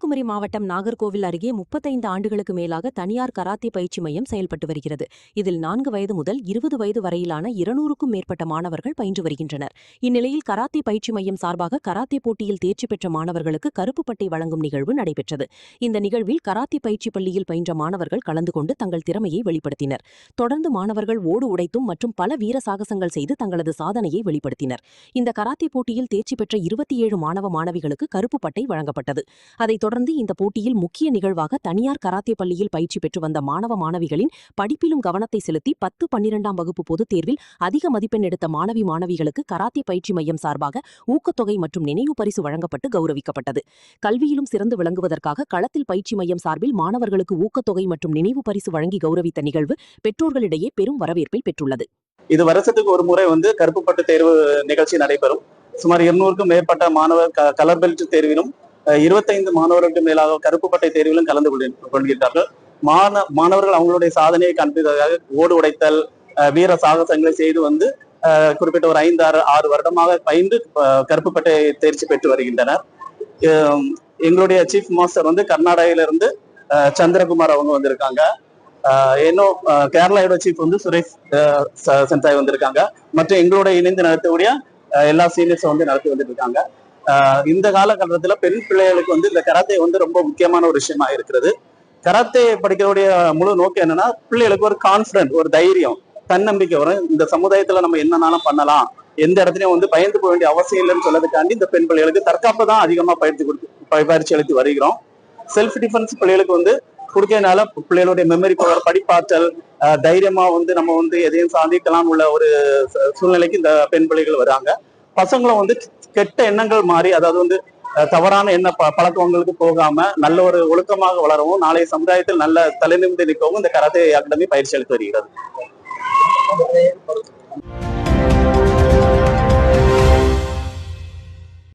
கன்னியாகுமரி மாவட்டம் நாகர்கோவில் அருகே 35 ஆண்டுகளுக்கு மேலாக தனியார் கராத்தே பயிற்சி மையம் செயல்பட்டு வருகிறது. இதில் 4 வயது முதல் 20 வயது வரையிலான 200க்கும் மேற்பட்ட மாணவர்கள் பயின்று வருகின்றனர். இந்நிலையில் கராத்தே பயிற்சி மையம் சார்பாக கராத்தே போட்டியில் தேர்ச்சி பெற்ற மாணவர்களுக்கு கருப்பு பட்டை வழங்கும் நிகழ்வு நடைபெற்றது. இந்த நிகழ்வில் கராத்தே பயிற்சி பள்ளியில் பயின்ற மாணவர்கள் கலந்து கொண்டு தங்கள் திறமையை வெளிப்படுத்தினர். தொடர்ந்து மாணவர்கள் ஓடு உடைத்தும் மற்றும் பல வீர சாகசங்கள் செய்து தங்களது சாதனையை வெளிப்படுத்தினர். இந்த கராத்தே போட்டியில் தேர்ச்சி பெற்ற 27 மாணவ மாணவிகளுக்கு கருப்பு பட்டை வழங்கப்பட்டது. அதைத் தொடர்ந்து இந்த போட்டியில் முக்கிய நிகழ்வாக தனியார் கராத்தே பள்ளியில் பயிற்சி பெற்று வந்த மாணவ மாணவிகளின் படிப்பிலும் கவனத்தை செலுத்தி 10, 12ஆம் வகுப்பு பொதுத் தேர்வில் அதிக மதிப்பெண் எடுத்த மாணவிகளுக்கு கராத்தே பயிற்சி மையம் சார்பாக ஊக்கத்தொகை மற்றும் நினைவு பரிசு வழங்கப்பட்டு கௌரவிக்கப்பட்டது. கல்வியிலும் சிறந்து விளங்குவதற்காக களத்தில் பயிற்சி மையம் சார்பில் மாணவர்களுக்கு ஊக்கத்தொகை மற்றும் நினைவு பரிசு வழங்கி கௌரவித்த நிகழ்வு பெற்றோர்களிடையே பெரும் வரவேற்பை பெற்றுள்ளது. இது வருஷத்துக்கு ஒரு முறை கருப்பு பட்டு தேர்வு நிகழ்ச்சி நடைபெறும். சுமார் 200க்கும் மேற்பட்ட மாணவர் கலர் பெல்ட் தேர்விலும் 25 மாணவர்களுக்கு மேலாக கருப்பு பட்டை தேர்விலும் கலந்து கொள்கிறார்கள். மாணவர்கள் அவங்களுடைய சாதனையை காண்பிப்பதற்காக ஓடு உடைத்தல், வீர சாகசங்களை செய்து குறிப்பிட்ட ஒரு 5-6 வருடமாக பயின்று கருப்பு பட்டை தேர்ச்சி பெற்று வருகின்றனர். எங்களுடைய சீஃப் மாஸ்டர் கர்நாடகாவிலிருந்து சந்திரகுமார் அவங்க வந்திருக்காங்க. இன்னும் கேரளாவோட சீஃப் சுரேஷ் சென்சாய் வந்திருக்காங்க. மற்றும் எங்களோட இணைந்து நடத்தக்கூடிய எல்லா சீனியர்ஸ் நடத்தி வந்துட்டு இருக்காங்க. இந்த காலகட்டத்துல பெண் பிள்ளைகளுக்கு இந்த கராத்தே ரொம்ப முக்கியமான ஒரு விஷயமா இருக்கிறது. கராத்தே படிக்கிறவுடைய முழு நோக்கம் என்னன்னா, பிள்ளைகளுக்கு ஒரு கான்பிடன்ட், ஒரு தைரியம், தன்னம்பிக்கை வரும். இந்த சமுதாயத்துல நம்ம என்னன்னாலும் பண்ணலாம், எந்த இடத்துலயும் பயந்து போக வேண்டிய அவசியம் இல்லைன்னு சொல்லதுக்காண்டி இந்த பெண் பிள்ளைகளுக்கு தற்காப்பு தான் அதிகமா பயிற்சி அளித்து வருகிறோம். செல்ஃப் டிஃபென்ஸ் பிள்ளைகளுக்கு கொடுக்கறதுனால பிள்ளைகளுடைய மெமரி பவர், படிப்பாற்றல், தைரியமா நம்ம எதையும் சாதிக்கலாம் உள்ள ஒரு சூழ்நிலைக்கு இந்த பெண் பிள்ளைகள் வராங்க. பசங்களும் கெட்ட எண்ணங்கள் மாறி, அதாவது தவறான எண்ண பழக்கங்களுக்கு போகாம நல்ல ஒரு ஒழுக்கமாக வளரவும், நாளைய சமுதாயத்தில் நல்ல தலைநிமிர்ந்து நிற்கவும் இந்த கராத்தே அகாடமி பயிற்சி அளித்து வருகிறது.